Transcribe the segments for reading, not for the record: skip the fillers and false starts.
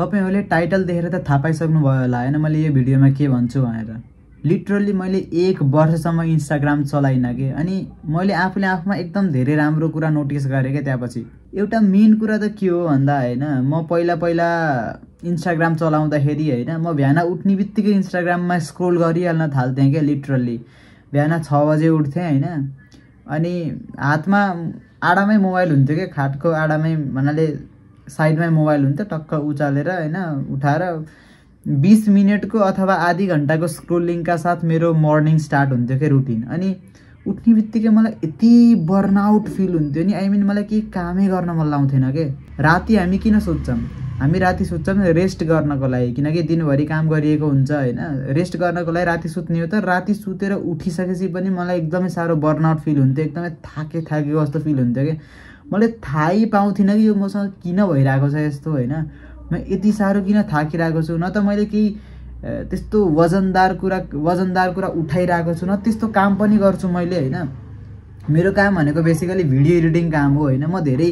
तपाईहरुले टाइटल देखेर त थाहा पाइसक्नु भयो होला हैन मैले यो भिडियोमा के भन्छु भनेर। लिटरली मैले 1 वर्षसम्म इन्स्टाग्राम चलाइन के। अनि मैले आफूले आफूमा एकदम धेरै राम्रो कुरा नोटिस गरे के त्यसपछि। एउटा मेन कुरा त के हो भन्दा हैन म पहिला इन्स्टाग्राम चलाउँदाखेरि हैन म बिहान उठ्ने बित्तिकै इन्स्टाग्राममा स्क्रोल गरिहाल्न थाल्थे के। लिटरली बिहान 6 बजे उठ्थे हैन। अनि हातमा आडामै मोबाइल हुन्थ्यो के, खाटको आडामै भन्नाले साइडमै मोबाइल हुन्थ्यो, टक्क उचालेर हैन उठाएर 20 मिनेटको अथवा आधी घण्टाको स्क्रोलिङका साथ मेरो मर्निङ स्टार्ट हुन्थ्यो के रुटिन। अनि उठ्ने बित्तिकै मलाई यति बर्नआउट फिल हुन्थ्यो नि। आई मिन मलाई केही कामै गर्न मन लाग्थेन के। राति हामी किन सोच्छौँ, हामी राति सोच्छौँ रेस्ट गर्नको लागि, किनकि दिनभरि काम गरिएको हुन्छ हैन। रेस्ट गर्नको लागि राति सुत्ने हो त राति सुतेर उठिसकेपछि पनि मलाई एकदमै साह्रो बर्नआउट फिल हुन्थ्यो, एकदमै थाकेको जस्तो फिल हुन्थ्यो के। मैले थाहै पाउँथिनँ कि यो मसँग किन भइरहेको छ यस्तो हैन। म यति साह्रो किन थाकिरहेको छु, न त मैले केही त्यस्तो वजनदार कुरा उठाइरहेको छु, न त्यस्तो काम पनि गर्छु मैले हैन। मेरो काम भनेको बेसिकली भिडियो एडिटिङ काम हो हैन। म धेरै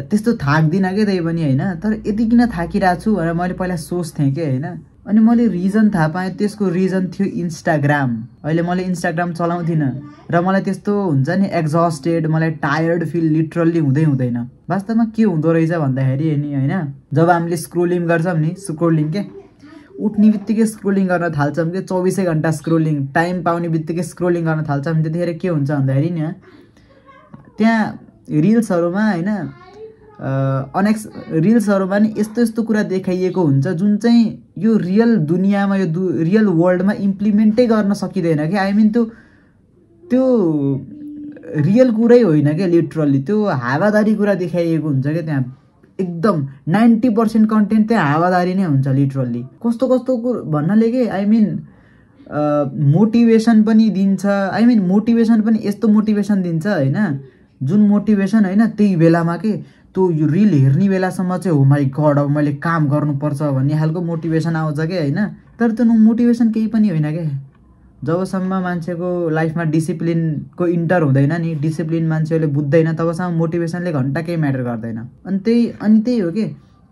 त्यस्तो थाक्दिनँ के त्यही पनि हैन। तर यति किन थाकिरहेको छु भनेर मैले पहिला सोच्थेँ के हैन। अनि मैले रिजन थाहा पाएँ, त्यसको रिजन थियो इन्स्टाग्राम। अहिले मैले इन्स्टाग्राम चलाउँदिनँ र मलाई त्यस्तो हुन्छ नि एक्जस्टेड, मलाई टायर्ड फिल लिटरली हुँदैन। वास्तवमा के हुँदो रहेछ भन्दाखेरि नि हैन, जब हामीले स्क्रोलिङ गर्छौँ नि, स्क्रोलिङ के उठ्ने बित्तिकै स्क्रोलिङ गर्न थाल्छौँ के, 24 घण्टा स्क्रोलिङ, टाइम पाउने बित्तिकै स्क्रोलिङ गर्न थाल्छौँ, त्यतिखेर के हुन्छ भन्दाखेरि नि त्यहाँ रिल्सहरूमा हैन रिल्सहरूमा नि यस्तो कुरा देखाइएको हुन्छ जुन चाहिँ यो रियल दुनियाँमा यो रियल वर्ल्डमा इम्प्लिमेन्टै गर्न सकिँदैन कि। आई मिन त्यो रियल कुरै होइन क्या। लिटरली त्यो हावादारी कुरा देखाइएको हुन्छ क्या। त्यहाँ एकदम 90% कन्टेन्ट त्यहाँ हावादारी नै हुन्छ लिटरली। कस्तो भन्नाले के आई मिन मोटिभेसन पनि दिन्छ। आई मिन मोटिभेसन पनि यस्तो मोटिभेसन दिन्छ हैन, जुन मोटिभेसन हैन त्यही बेलामा के त्यो यो रिल हेर्ने बेलासम्म चाहिँ हो माई गड अब मैले काम गर्नुपर्छ भन्ने खालको मोटिभेसन आउँछ के हैन। तर त्यो मोटिभेसन केही पनि होइन के। जबसम्म मान्छेको लाइफमा डिसिप्लिनको इन्टर हुँदैन नि, डिसिप्लिन मान्छेले बुझ्दैन, तबसम्म मोटिभेसनले घन्टा केही म्याटर गर्दैन। अनि त्यही हो कि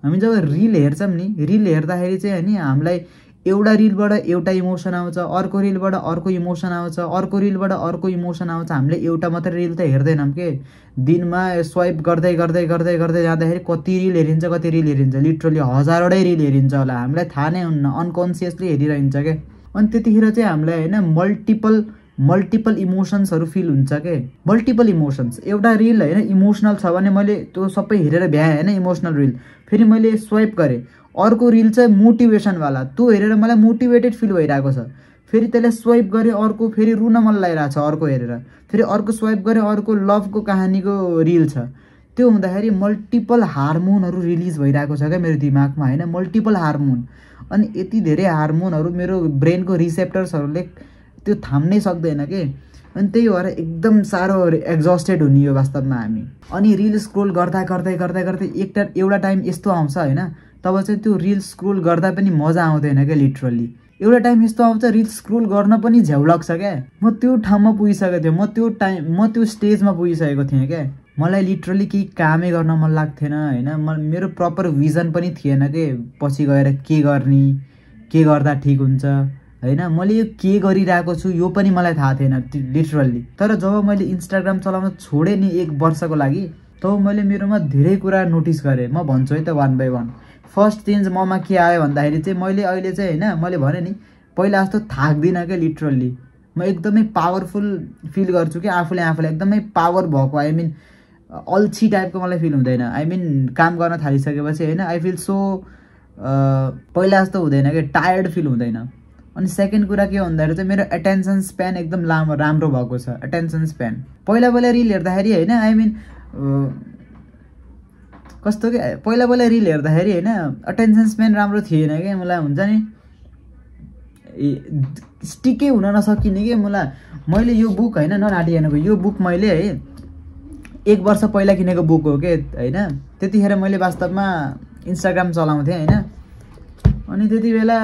हामी जब रिल हेर्छौँ नि, रिल हेर्दाखेरि चाहिँ नि हामीलाई एउटा रिलबाट एउटा इमोसन आउँछ, अर्को रिलबाट अर्को इमोसन आउँछ, अर्को रिलबाट अर्को इमोसन आउँछ। हामीले एउटा मात्रै रिल त हेर्दैनौँ के। दिनमा स्वाइप गर्दै जाँदाखेरि कति रिल हेरिन्छ लिटरली हजारवटै रिल हेरिन्छ होला, हामीलाई थाहा नै हुन्न, अनकन्सियसली हेरिरहन्छ के। अनि त्यतिखेर चाहिँ हामीलाई हैन मल्टिपल इमोसन्सहरू फिल हुन्छ के। मल्टिपल इमोसन्स, एउटा रिल हैन इमोसनल छ भने मैले त्यो सबै हेरेर भ्याएँ हैन इमोसनल रिल, फेरि मैले स्वाइप गरेँ अर्को रिल चाहिँ मोटिभेसनवाला, त्यो हेरेर मलाई मोटिभेटेड फिल भइरहेको छ, फेरि त्यसलाई स्वाइप गरेँ अर्को फेरि रुन मन लागिरहेको छ अर्को हेरेर, फेरि अर्को स्वाइप गरेँ अर्को लभको कहानीको रिल छ। त्यो हुँदाखेरि मल्टिपल हार्मोनहरू रिलिज भइरहेको छ क्या मेरो दिमागमा हैन, मल्टिपल हार्मोन। अनि यति धेरै हार्मोनहरू मेरो ब्रेनको रिसेप्टर्सहरूले त्यो थाम्नै सक्दैन के। अनि त्यही भएर एकदम साह्रो एक्जस्टेड हुने हो वास्तवमा हामी। अनि रिल स्क्रोल गर्दा एउटा टाइम यस्तो आउँछ हैन, तब चाहिँ त्यो रिल स्क्रोल गर्दा पनि मजा आउँदैन क्या। लिटरली एउटा टाइम यस्तो आउँछ रिल स्क्रोल गर्न पनि झ्याउ लाग्छ क्या। म त्यो ठाउँमा पुगिसकेको थिएँ, म त्यो स्टेजमा पुगिसकेको थिएँ क्या। मलाई लिटरली केही कामै गर्न मन लाग्थेन हैन। मेरो प्रपर भिजन पनि थिएन के, पछि गएर के गर्ने, के गर्दा ठिक हुन्छ हैन। मैले यो के गरिरहेको छु यो पनि मलाई थाहा थिएन लिटरली। तर जब मैले इन्स्टाग्राम चलाउन छोडेँ नि 1 वर्षको लागि, तब मैले मेरोमा धेरै कुरा नोटिस गरेँ। म भन्छु है त 1 बाई 1। फर्स्ट चेन्ज ममा के आयो भन्दाखेरि चाहिँ मैले अहिले चाहिँ हैन मैले भने नि पहिला जस्तो थाक्दिनँ क्या। लिटरली म एकदमै पावरफुल फिल गर्छु कि आफूले एकदमै पावर भएको। आई मिन अल्छी टाइपको मलाई फिल हुँदैन। आई मिन काम गर्न थालिसकेपछि हैन आई फिल सो पहिला जस्तो हुँदैन कि, टायर्ड फिल हुँदैन। अनि सेकेन्ड कुरा के हो भन्दाखेरि चाहिँ मेरो एटेन्सन स्प्यान एकदम राम्रो भएको छ। एटेन्सन स्प्यान पहिला रिल हेर्दाखेरि हैन आई मिन कस्तो के पहिला रिल हेर्दाखेरि हैन अटेन्सन स्प्यान राम्रो थिएन क्या। मलाई हुन्छ नि स्टिकै हुन नसकिने के। मैले यो बुक हैन ननाटिएनको यो बुक मैले है 1 वर्ष पहिला किनेको बुक हो के हैन। त्यतिखेर मैले वास्तवमा इन्स्टाग्राम चलाउँथेँ हैन। अनि त्यति बेला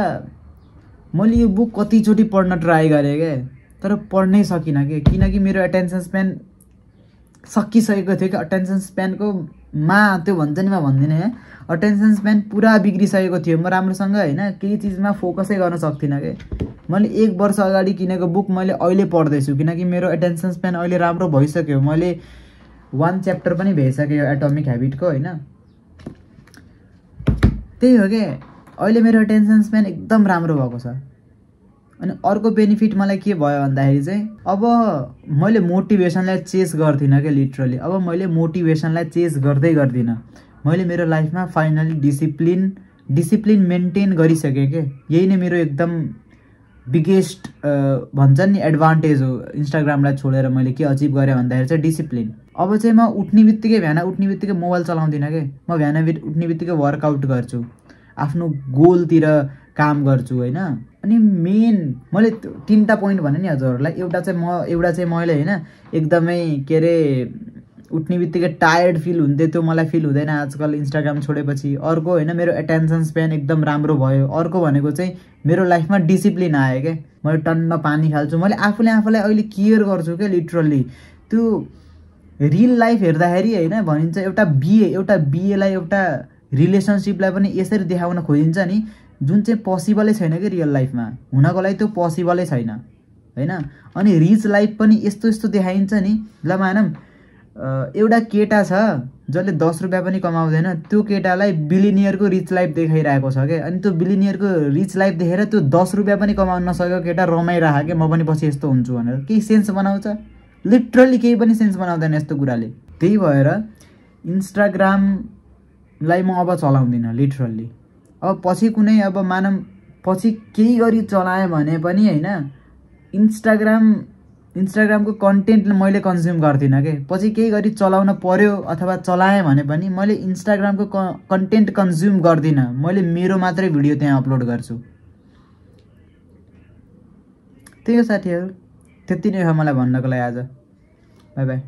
मैले यो बुक कतिचोटि पढ्न ट्राई गरेँ के, तर पढ्नै सकिनँ के, किनकि मेरो एटेन्सन स्प्यान सकिसकेको थियो कि। अटेन्सन स्प्यानको त्यो भन्छ नि म भन्दिनँ है, अटेन्सन स्प्यान पुरा बिग्रिसकेको थियो। म राम्रोसँग होइन केही चिजमा फोकसै गर्न सक्थिनँ कि। मैले 1 वर्ष अगाडि किनेको बुक मैले अहिले पढ्दैछु किनकि मेरो एटेन्सन स्प्यान अहिले राम्रो भइसक्यो। मैले 1 च्याप्टर पनि भ्याइसकेँ एटोमिक ह्याबिटको होइन। त्यही हो कि अहिले मेरो एटेन्सन स्प्यान एकदम राम्रो भएको छ। अनि अर्को बेनिफिट मलाई के भयो भन्दाखेरि चाहिँ अब मैले मोटिभेसनलाई चेस गर्दिनँ क्या लिटरली। अब मैले मोटिभेसनलाई चेस गर्दिनँ। मैले मेरो लाइफमा फाइनली डिसिप्लिन मेन्टेन गरिसकेँ के। यही नै मेरो एकदम बिगेस्ट भन्छ नि एडभान्टेज हो। इन्स्टाग्रामलाई छोडेर मैले के अचिभ गरेँ भन्दाखेरि चाहिँ डिसिप्लिन। अब चाहिँ म उठ्ने बित्तिकै मोबाइल चलाउँदिनँ कि। म बिहान उठ्ने बित्तिकै वर्कआउट गर्छु, आफ्नो गोलतिर काम गर्छु होइन। अनि मेन मैले 3टा पोइन्ट भने नि हजुरहरूलाई। एउटा चाहिँ मैले होइन एकदमै के अरे उठ्ने बित्तिकै टायर्ड फिल हुन्थ्यो, त्यो मलाई फिल हुँदैन आजकल इन्स्टाग्राम छोडेपछि। अर्को होइन मेरो एटेन्सन स्प्यान एकदम राम्रो भयो। अर्को भनेको चाहिँ मेरो लाइफमा डिसिप्लिन आयो क्या। मैले टन्न पानी खाल्छु, मैले आफूलाई अहिले केयर गर्छु क्या लिटरल्ली। त्यो रियल लाइफ हेर्दाखेरि होइन भनिन्छ एउटा बिएलाई एउटा रिलेसनसिपलाई पनि यसरी देखाउन खोजिन्छ नि जुन चाहिँ पोसिबलै छैन कि रियल लाइफमा हुनको लागि, त्यो पोसिबलै छैन होइन। अनि रिच लाइफ पनि यस्तो देखाइन्छ नि। ल मानौँ एउटा केटा छ जसले 10 रुपियाँ पनि कमाउँदैन, त्यो केटालाई बिलिनियरको रिच लाइफ देखाइरहेको छ क्या। अनि त्यो बिलिनियरको रिच लाइफ देखेर त्यो 10 रुपियाँ पनि कमाउन नसकेको केटा रमाइरहेको क्या, म पनि पछि यस्तो हुन्छु भनेर। केही सेन्स बनाउँछ? लिटरली केही पनि सेन्स बनाउँदैन यस्तो कुराले। त्यही भएर इन्स्टाग्रामलाई म अब चलाउँदिनँ लिटरल्ली। अब पछि कुनै अब मानौँ पछि केही गरी चलाएँ भने पनि होइन इन्स्टाग्रामको कन्टेन्ट मैले कन्ज्युम गर्दिनँ कि। पछि केही गरी चलाउन पर्यो अथवा चलाएँ भने पनि मैले इन्स्टाग्रामको कन्टेन्ट कन्ज्युम गर्दिनँ। मैले मेरो मात्रै भिडियो त्यहाँ अपलोड गर्छु। त्यही हो साथीहरू, त्यति नै हो मलाई भन्नको लागि आज। By by.